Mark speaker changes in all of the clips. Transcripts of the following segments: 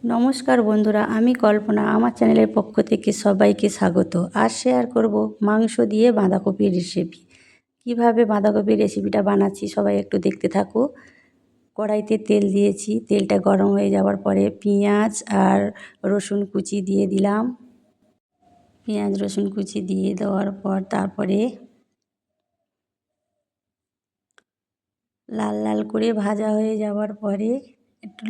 Speaker 1: নমস্কার বন্ধুরা, আমি কল্পনা। আমার চ্যানেলের পক্ষ থেকে সবাইকে স্বাগত। আজ শেয়ার করব মাংস দিয়ে বাঁধাকপির রেসিপি। কিভাবে বাঁধাকপির রেসিপিটা বানাচ্ছি সবাই একটু দেখতে থাকো। কড়াইতে তেল দিয়েছি, তেলটা গরম হয়ে যাওয়ার পরে পেঁয়াজ আর রসুন কুচি দিয়ে দিলাম। পেঁয়াজ রসুন কুচি দিয়ে দেওয়ার পর তারপরে লাল লাল করে ভাজা হয়ে যাওয়ার পরে একটু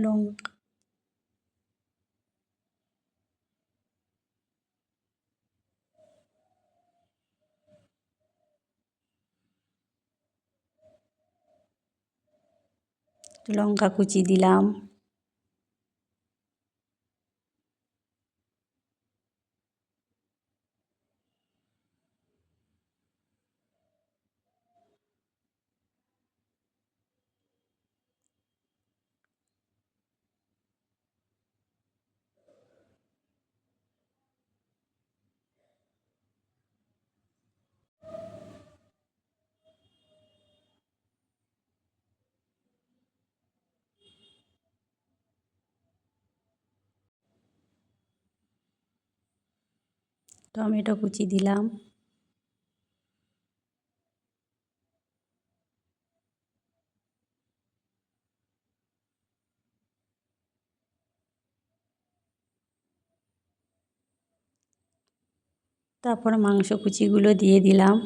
Speaker 1: লঙ্কা কুচি দিলাম। টমেটো কুচি দিলাম। তারপর মাংস কুচিগুলো দিয়ে দিলাম।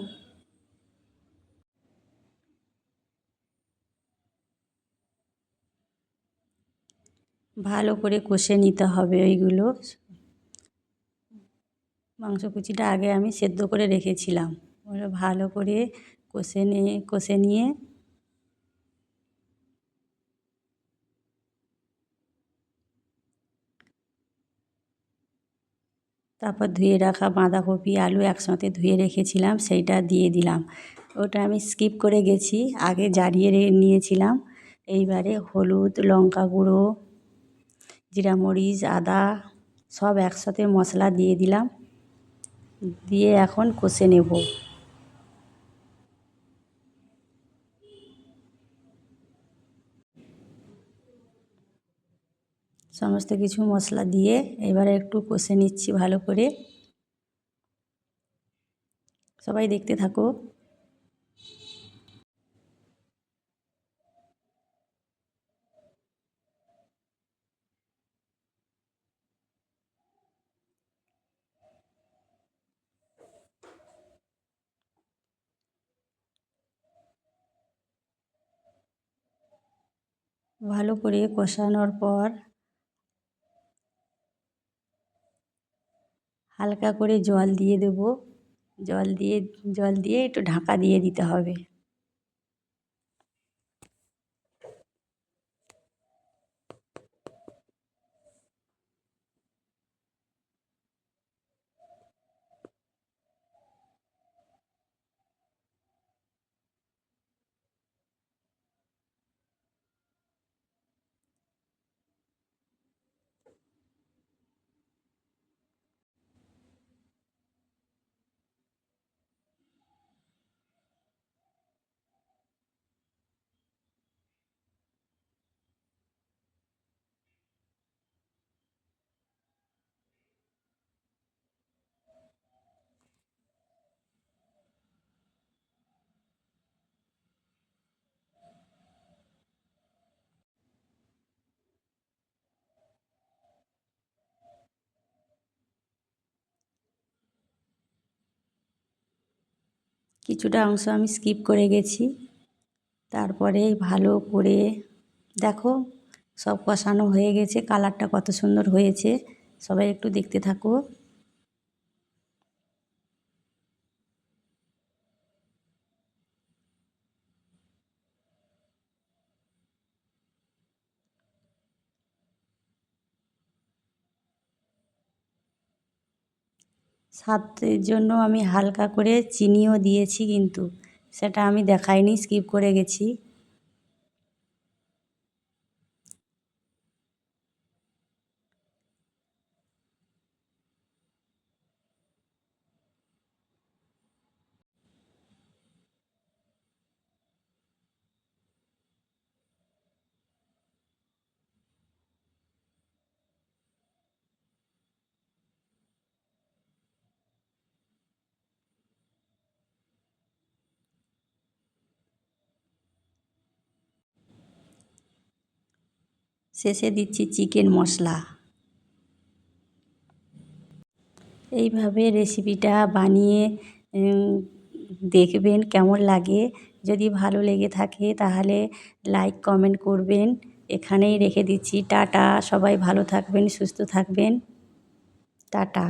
Speaker 1: ভালো করে কষে নিতে হবে ওইগুলো। মাংস কুচিটা আগে আমি সেদ্ধ করে রেখেছিলাম। ওগুলো ভালো করে কষে নিয়ে তারপর ধুয়ে রাখা বাঁধাকপি আলু একসাথে ধুয়ে রেখেছিলাম, সেইটা দিয়ে দিলাম। ওটা আমি স্কিপ করে গেছি, আগে জারিয়ে নিয়েছিলাম। এইবারে হলুদ, লঙ্কা গুঁড়ো, জিরা মরিচ, আদা সব একসাথে মশলা দিয়ে দিলাম। দিয়ে এখন কষে নেব। সমস্ত কিছু মশলা দিয়ে এবারে একটু কষে নিচ্ছি ভালো করে। সবাই দেখতে থাকো। ভালো করে কষানোর পর হালকা করে জল দিয়ে দেব। জল দিয়ে একটু ঢাকা দিয়ে দিতে হবে। কিছুটা অংশ আমি স্কিপ করে গেছি। তারপরে ভালো করে দেখো, সব কষানো হয়ে গেছে। কালারটা কত সুন্দর হয়েছে, সবাই একটু দেখতে থাকো। স্বাদের জন্য আমি হালকা করে চিনিও দিয়েছি, কিন্তু সেটা আমি দেখাইনি, স্কিপ করে গেছি। শেষে দিচ্ছি চিকেন মশলা। এইভাবে রেসিপিটা বানিয়ে দেখবেন কেমন লাগে। যদি ভালো লেগে থাকে তাহলে লাইক কমেন্ট করবেন। এখানেই রেখে দিচ্ছি। টাটা। সবাই ভালো থাকবেন, সুস্থ থাকবেন। টাটা।